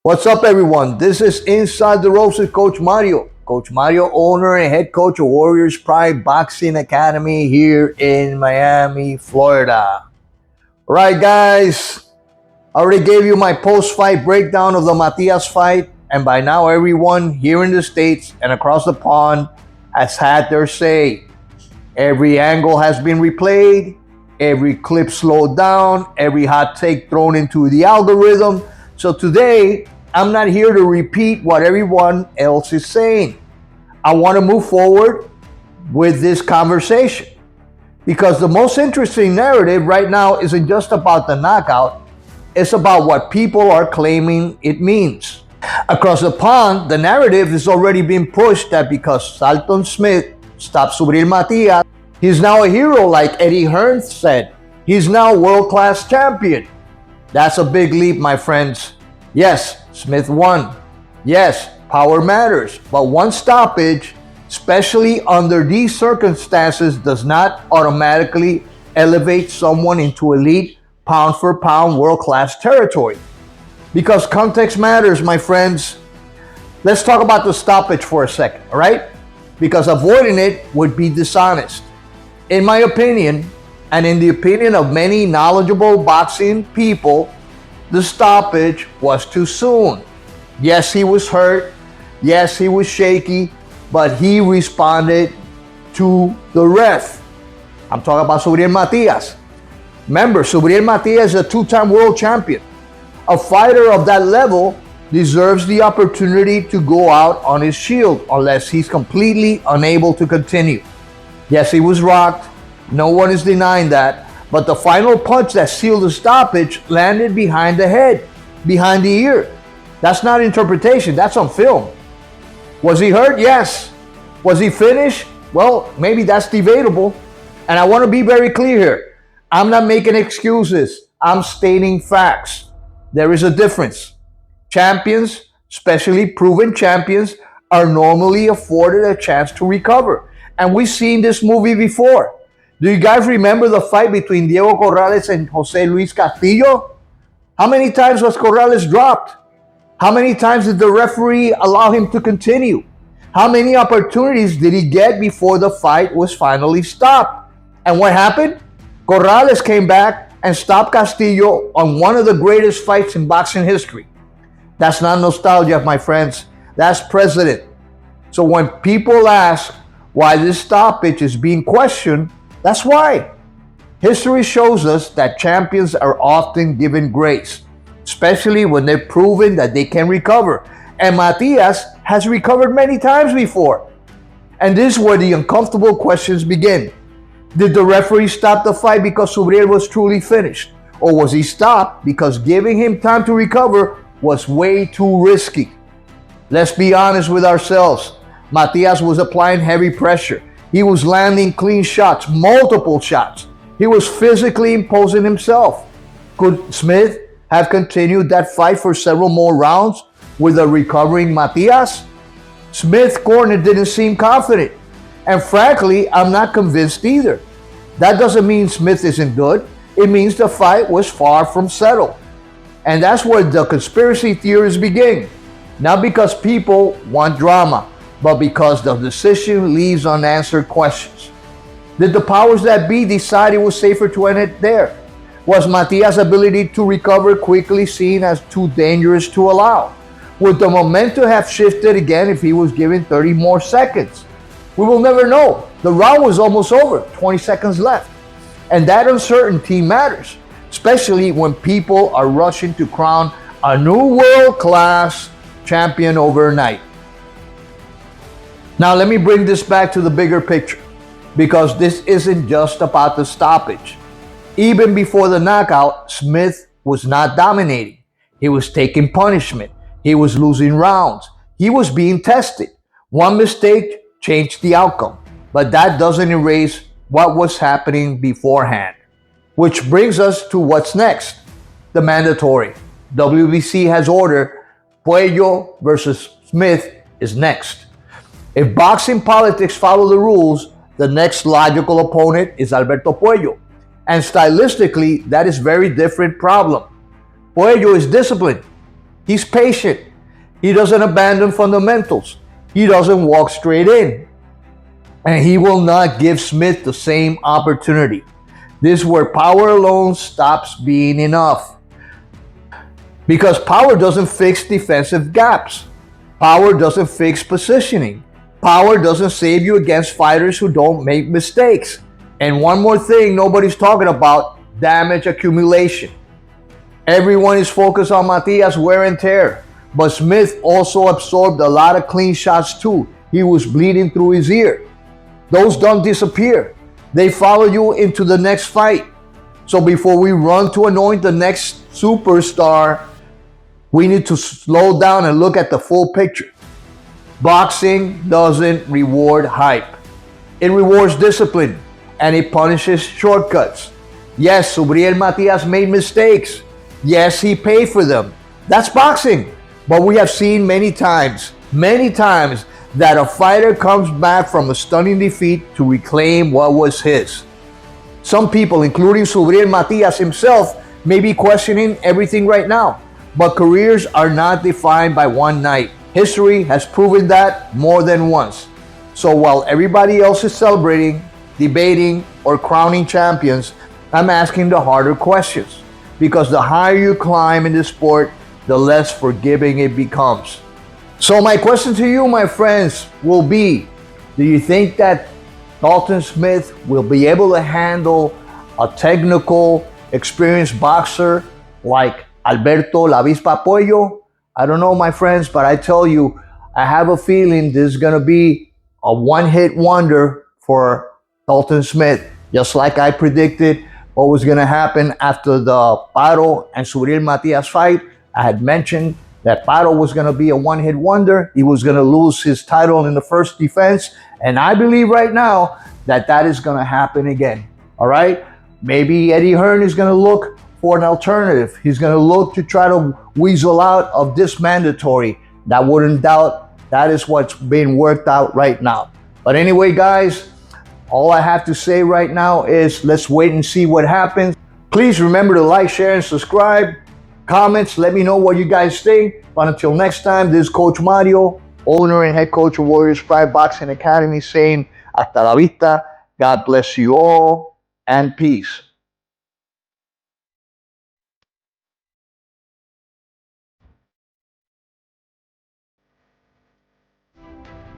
What's up, everyone? This is Inside the Ropes with Coach Mario. Coach Mario, owner and head coach of Warriors Pride Boxing Academy here in Miami, Florida. All right, guys. I already gave you my post-fight breakdown of the Matias fight, and by now everyone here in the States and across the pond has had their say. Every angle has been replayed, every clip slowed down, every hot take thrown into the algorithm. So today, I'm not here to repeat what everyone else is saying. I want to move forward with this conversation because the most interesting narrative right now isn't just about the knockout, it's about what people are claiming it means. Across the pond, the narrative is already being pushed that because Dalton Smith stopped Subriel Matias, he's now a hero like Eddie Hearn said. He's now world-class champion. That's a big leap, my friends. Yes, Smith won. Yes, power matters. But one stoppage, especially under these circumstances, does not automatically elevate someone into elite pound-for-pound world-class territory. Because context matters, my friends. Let's talk about the stoppage for a second, all right? Because avoiding it would be dishonest. In my opinion, and in the opinion of many knowledgeable boxing people, the stoppage was too soon. Yes, he was hurt. Yes, he was shaky, but he responded to the ref. I'm talking about Subriel Matias. Remember, Subriel Matias is a two-time world champion. A fighter of that level deserves the opportunity to go out on his shield unless he's completely unable to continue. Yes, he was rocked. No one is denying that. But the final punch that sealed the stoppage landed behind the head, behind the ear. That's not interpretation, that's on film. Was he hurt? Yes. Was he finished? Well, maybe that's debatable. And I want to be very clear here. I'm not making excuses. I'm stating facts. There is a difference. Champions, especially proven champions, are normally afforded a chance to recover. And we've seen this movie before. Do you guys remember the fight between Diego Corrales and Jose Luis Castillo? How many times was Corrales dropped? How many times did the referee allow him to continue? How many opportunities did he get before the fight was finally stopped? And what happened? Corrales came back and stopped Castillo on one of the greatest fights in boxing history. That's not nostalgia, my friends. That's precedent. So when people ask why this stoppage is being questioned, that's why. History shows us that champions are often given grace, especially when they're proven that they can recover. And Matias has recovered many times before. And this is where the uncomfortable questions begin. Did the referee stop the fight because Subriel was truly finished? Or was he stopped because giving him time to recover was way too risky? Let's be honest with ourselves. Matias was applying heavy pressure. He was landing clean shots, multiple shots. He was physically imposing himself. Could Smith have continued that fight for several more rounds with a recovering Matias? Smith's corner didn't seem confident. And frankly, I'm not convinced either. That doesn't mean Smith isn't good. It means the fight was far from settled. And that's where the conspiracy theories begin. Not because people want drama, but because the decision leaves unanswered questions. Did the powers that be decide it was safer to end it there? Was Matias' ability to recover quickly seen as too dangerous to allow? Would the momentum have shifted again if he was given 30 more seconds? We will never know. The round was almost over, 20 seconds left. And that uncertainty matters, especially when people are rushing to crown a new world-class champion overnight. Now let me bring this back to the bigger picture, because this isn't just about the stoppage. Even before the knockout, Smith was not dominating. He was taking punishment. He was losing rounds. He was being tested. One mistake changed the outcome, but that doesn't erase what was happening beforehand. Which brings us to what's next. The mandatory. WBC has ordered Puello versus Smith is next. If boxing politics follow the rules, the next logical opponent is Alberto Puello. And stylistically, that is a very different problem. Puello is disciplined. He's patient. He doesn't abandon fundamentals. He doesn't walk straight in. And he will not give Smith the same opportunity. This is where power alone stops being enough. Because power doesn't fix defensive gaps. Power doesn't fix positioning. Power doesn't save you against fighters who don't make mistakes. And one more thing nobody's talking about, damage accumulation. Everyone is focused on Matias' wear and tear. But Smith also absorbed a lot of clean shots too. He was bleeding through his ear. Those don't disappear. They follow you into the next fight. So before we run to anoint the next superstar, we need to slow down and look at the full picture. Boxing doesn't reward hype. It rewards discipline and it punishes shortcuts. Yes, Subriel Matias made mistakes. Yes, he paid for them. That's boxing. But we have seen many times that a fighter comes back from a stunning defeat to reclaim what was his. Some people, including Subriel Matias himself, may be questioning everything right now. But careers are not defined by one night. History has proven that more than once. So while everybody else is celebrating, debating, or crowning champions, I'm asking the harder questions. Because the higher you climb in this sport, the less forgiving it becomes. So my question to you, my friends, will be, do you think that Dalton Smith will be able to handle a technical, experienced boxer like Alberto La Avispa Puello? I don't know, my friends, but I tell you, I have a feeling this is going to be a one-hit wonder for Dalton Smith. Just like I predicted what was going to happen after the Paro and Subriel Matias fight. I had mentioned that Paro was going to be a one-hit wonder. He was going to lose his title in the first defense. And I believe right now that that is going to happen again. All right? Maybe Eddie Hearn is going to look for an alternative. He's going to look to try to weasel out of this mandatory. That wouldn't doubt that is what's being worked out right now. But anyway, guys, all I have to say right now is let's wait and see what happens. Please remember to like, share, and subscribe. Comments, let me know what you guys think. But until next time, this is Coach Mario, owner and head coach of Warriors Pride Boxing Academy, saying hasta la vista. God bless you all, and peace.